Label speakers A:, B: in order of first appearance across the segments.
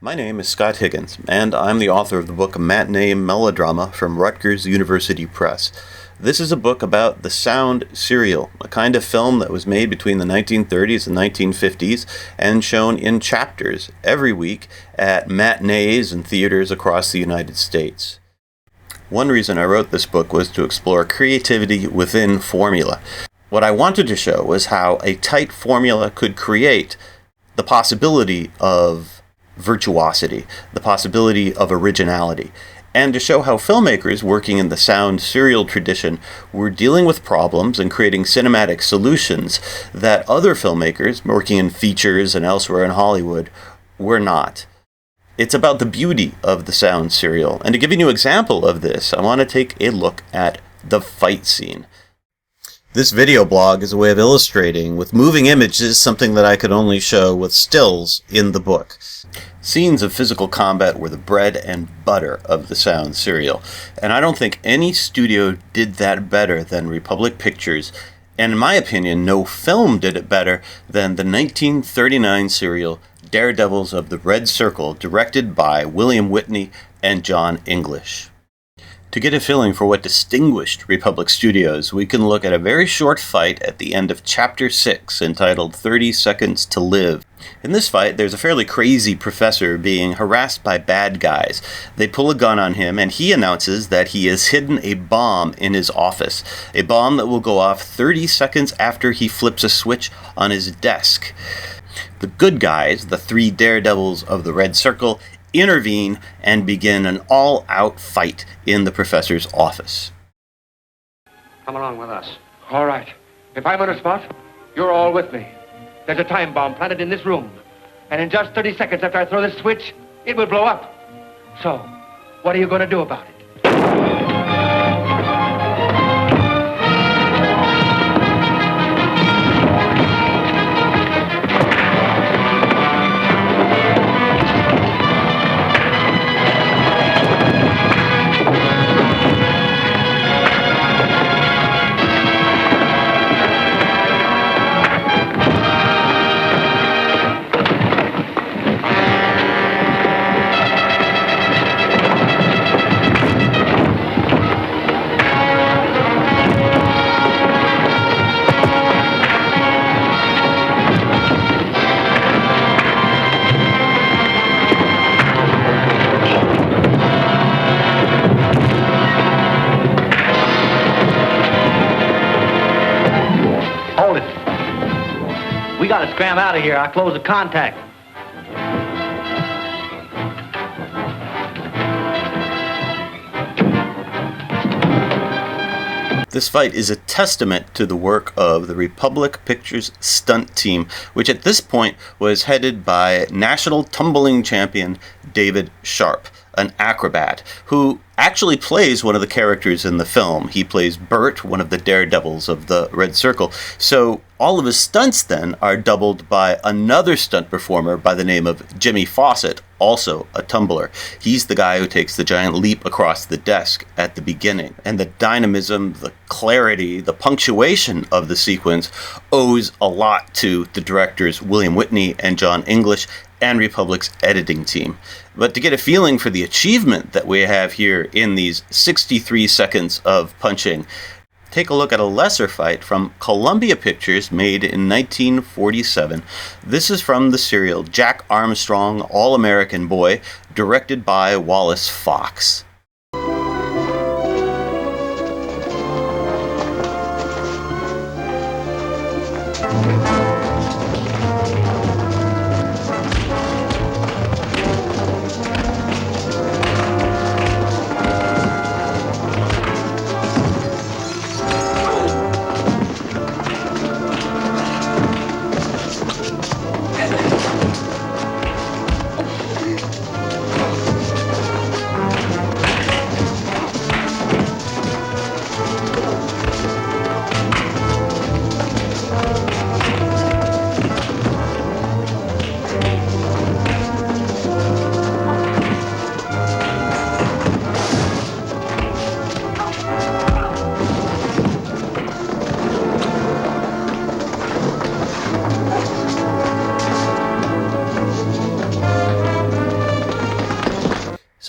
A: My name is Scott Higgins, and I'm the author of the book Matinee Melodrama from Rutgers University Press. This is a book about the sound serial, a kind of film that was made between the 1930s and 1950s and shown in chapters every week at matinees and theaters across the United States. One reason I wrote this book was to explore creativity within formula. What I wanted to show was how a tight formula could create the possibility of virtuosity, the possibility of originality, and to show how filmmakers working in the sound serial tradition were dealing with problems and creating cinematic solutions that other filmmakers working in features and elsewhere in Hollywood were not. It's about the beauty of the sound serial, and to give you an example of this, I want to take a look at the fight scene. This video blog is a way of illustrating with moving images something that I could only show with stills in the book. Scenes of physical combat were the bread and butter of the sound serial, and I don't think any studio did that better than Republic Pictures, and in my opinion, no film did it better than the 1939 serial Daredevils of the Red Circle, directed by William Whitney and John English. To get a feeling for what distinguished Republic Studios, we can look at a very short fight at the end of Chapter 6, entitled 30 Seconds to Live. In this fight, there's a fairly crazy professor being harassed by bad guys. They pull a gun on him, and he announces that he has hidden a bomb in his office, a bomb that will go off 30 seconds after he flips a switch on his desk. The good guys, the three daredevils of the Red Circle, intervene and begin an all-out fight in the professor's office.
B: Come along with us. All right. If I'm on a spot, you're all with me. There's a time bomb planted in this room, and in just 30 seconds after I throw this switch, it will blow up. So, what are you going to do about it?
C: We gotta scram out of here. I close the contact.
A: This fight is a testament to the work of the Republic Pictures stunt team, which at this point was headed by national tumbling champion David Sharp, an acrobat, who actually plays one of the characters in the film. He plays Bert, one of the daredevils of the Red Circle. So all of his stunts then are doubled by another stunt performer by the name of Jimmy Fawcett, also a tumbler. He's the guy who takes the giant leap across the desk at the beginning. And the dynamism, the clarity, the punctuation of the sequence owes a lot to the directors William Whitney and John English and Republic's editing team. But to get a feeling for the achievement that we have here in these 63 seconds of punching, take a look at a lesser fight from Columbia Pictures made in 1947. This is from the serial Jack Armstrong, All-American Boy, directed by Wallace Fox.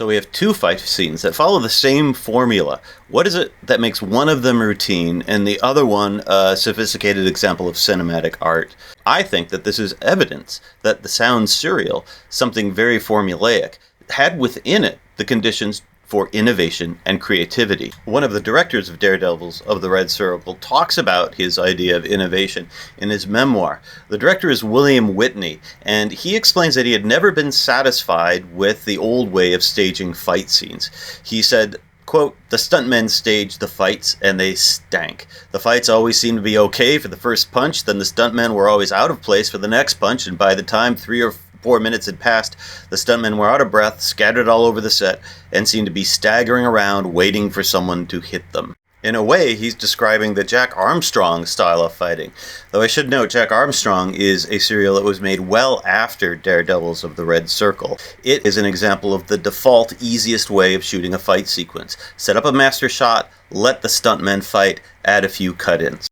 A: So we have two fight scenes that follow the same formula. What is it that makes one of them routine and the other one a sophisticated example of cinematic art? I think that this is evidence that the sound serial, something very formulaic, had within it the conditions for innovation and creativity. One of the directors of Daredevils of the Red Circle talks about his idea of innovation in his memoir. The director is William Whitney, and he explains that he had never been satisfied with the old way of staging fight scenes. He said, quote, "The stuntmen staged the fights, and they stank. The fights always seemed to be okay for the first punch, then the stuntmen were always out of place for the next punch, and by the time 3 or 4 minutes had passed, the stuntmen were out of breath, scattered all over the set, and seemed to be staggering around waiting for someone to hit them." In a way, he's describing the Jack Armstrong style of fighting. Though I should note, Jack Armstrong is a serial that was made well after Daredevils of the Red Circle. It is an example of the default, easiest way of shooting a fight sequence. Set up a master shot, let the stuntmen fight, add a few cut-ins.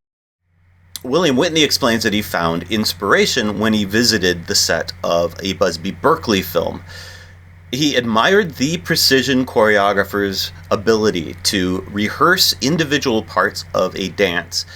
A: William Whitney explains that he found inspiration when he visited the set of a Busby Berkeley film. He admired the precision choreographer's ability to rehearse individual parts of a dance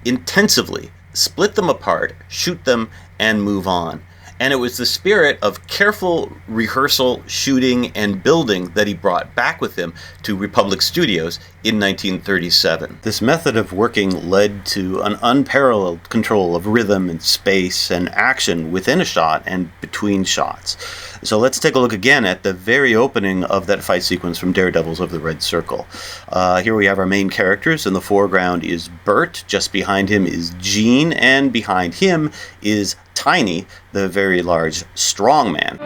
A: intensively, split them apart, shoot them, and move on. And it was the spirit of careful rehearsal, shooting, and building that he brought back with him to Republic Studios in 1937. This method of working led to an unparalleled control of rhythm and space and action within a shot and between shots. So let's take a look again at the very opening of that fight sequence from Daredevils of the Red Circle. Here we have our main characters. In the foreground is Bert, just behind him is Gene, and behind him is Tiny, the very large strong man.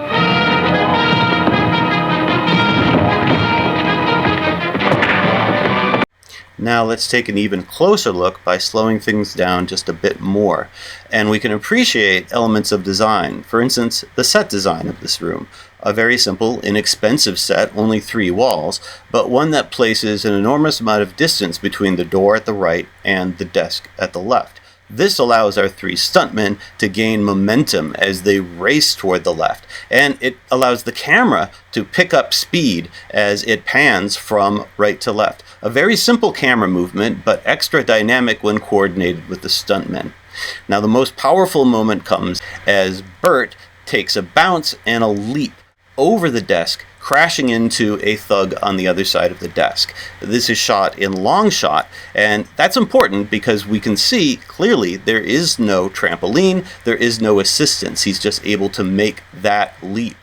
A: Now let's take an even closer look by slowing things down just a bit more, and we can appreciate elements of design. For instance, the set design of this room. A very simple, inexpensive set, only 3 walls, but one that places an enormous amount of distance between the door at the right and the desk at the left. This allows our 3 stuntmen to gain momentum as they race toward the left, and it allows the camera to pick up speed as it pans from right to left. A very simple camera movement, but extra dynamic when coordinated with the stuntmen. Now, the most powerful moment comes as Bert takes a bounce and a leap over the desk, crashing into a thug on the other side of the desk. This is shot in long shot, and that's important because we can see clearly there is no trampoline, there is no assistance. He's just able to make that leap.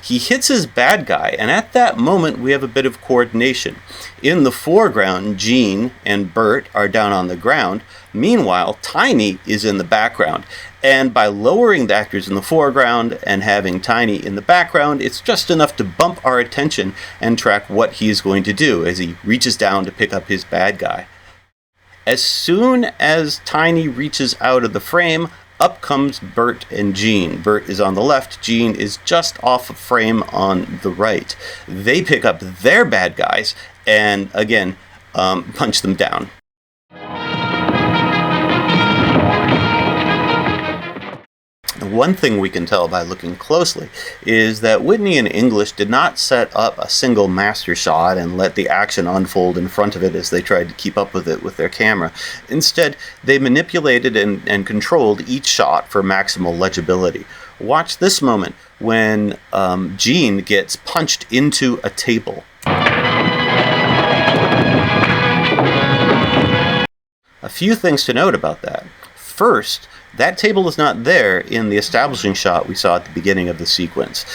A: He hits his bad guy, and at that moment we have a bit of coordination. In the foreground, Gene and Bert are down on the ground. Meanwhile, Tiny is in the background. And by lowering the actors in the foreground and having Tiny in the background, it's just enough to bump our attention and track what he is going to do as he reaches down to pick up his bad guy. As soon as Tiny reaches out of the frame, up comes Bert and Gene. Bert is on the left, Gene is just off of frame on the right. They pick up their bad guys and, again, punch them down. One thing we can tell by looking closely is that Whitney and English did not set up a single master shot and let the action unfold in front of it as they tried to keep up with it with their camera. Instead, they manipulated and controlled each shot for maximal legibility. Watch this moment when Gene gets punched into a table. A few things to note about that. First, that table is not there in the establishing shot we saw at the beginning of the sequence.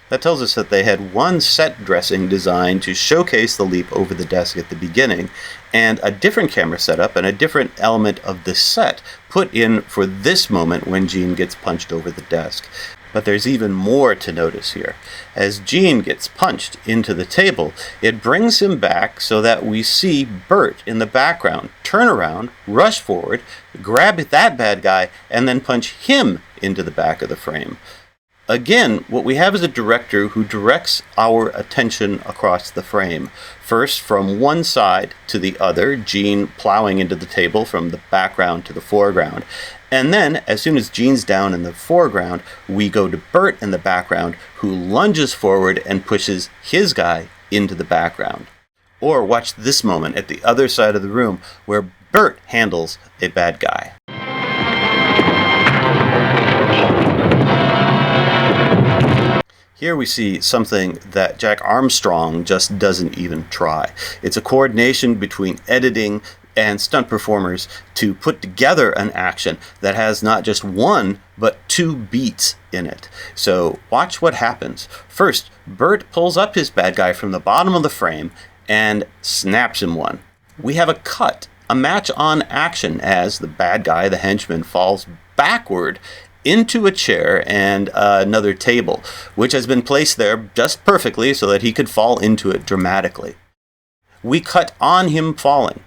A: That tells us that they had one set dressing designed to showcase the leap over the desk at the beginning, and a different camera setup and a different element of the set put in for this moment when Gene gets punched over the desk. But there's even more to notice here. As Gene gets punched into the table, it brings him back so that we see Bert in the background turn around, rush forward, grab that bad guy, and then punch him into the back of the frame. Again, what we have is a director who directs our attention across the frame. First, from one side to the other, Gene plowing into the table from the background to the foreground. And then, as soon as Gene's down in the foreground, we go to Bert in the background, who lunges forward and pushes his guy into the background. Or watch this moment at the other side of the room, where Bert handles a bad guy. Here we see something that Jack Armstrong just doesn't even try. It's a coordination between editing and stunt performers to put together an action that has not just one, but two beats in it. So watch what happens. First, Bert pulls up his bad guy from the bottom of the frame and snaps him one. We have a cut, a match on action, as the bad guy, the henchman, falls backward into a chair and another table, which has been placed there just perfectly so that he could fall into it dramatically. We cut on him falling.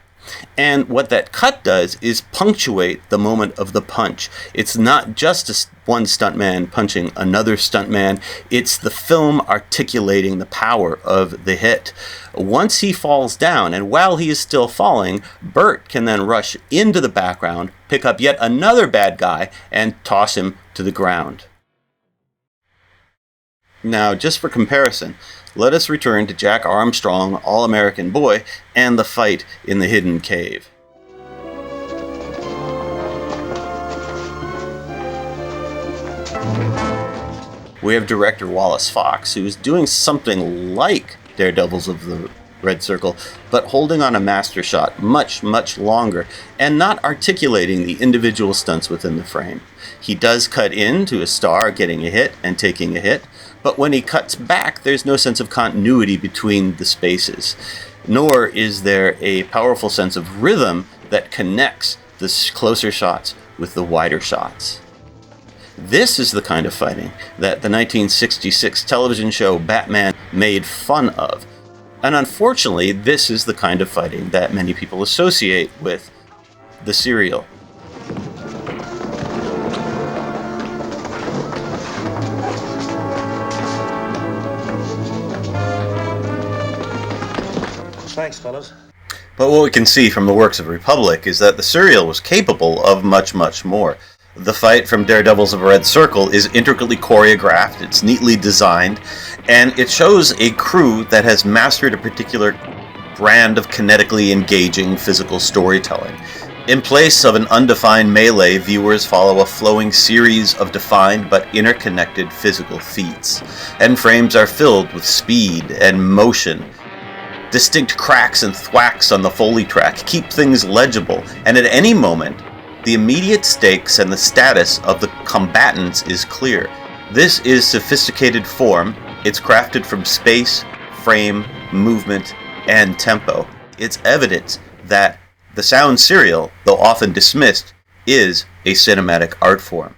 A: And what that cut does is punctuate the moment of the punch. It's not just one stuntman punching another stuntman. It's the film articulating the power of the hit. Once he falls down, and while he is still falling, Bert can then rush into the background, pick up yet another bad guy, and toss him to the ground. Now, just for comparison, let us return to Jack Armstrong, All-American Boy, and the fight in the hidden cave. We have director Wallace Fox, who's doing something like Daredevils of the Red Circle, but holding on a master shot much, much longer, and not articulating the individual stunts within the frame. He does cut into a star getting a hit and taking a hit, but when he cuts back, there's no sense of continuity between the spaces, nor is there a powerful sense of rhythm that connects the closer shots with the wider shots. This is the kind of fighting that the 1966 television show Batman made fun of. And unfortunately, this is the kind of fighting that many people associate with the serial.
D: Thanks, fellas.
A: But what we can see from the works of Republic is that the serial was capable of much, much more. The fight from Daredevils of a Red Circle is intricately choreographed, it's neatly designed, and it shows a crew that has mastered a particular brand of kinetically engaging physical storytelling. In place of an undefined melee, viewers follow a flowing series of defined but interconnected physical feats, and frames are filled with speed and motion. Distinct cracks and thwacks on the Foley track keep things legible, and at any moment, the immediate stakes and the status of the combatants is clear. This is sophisticated form. It's crafted from space, frame, movement, and tempo. It's evidence that the sound serial, though often dismissed, is a cinematic art form.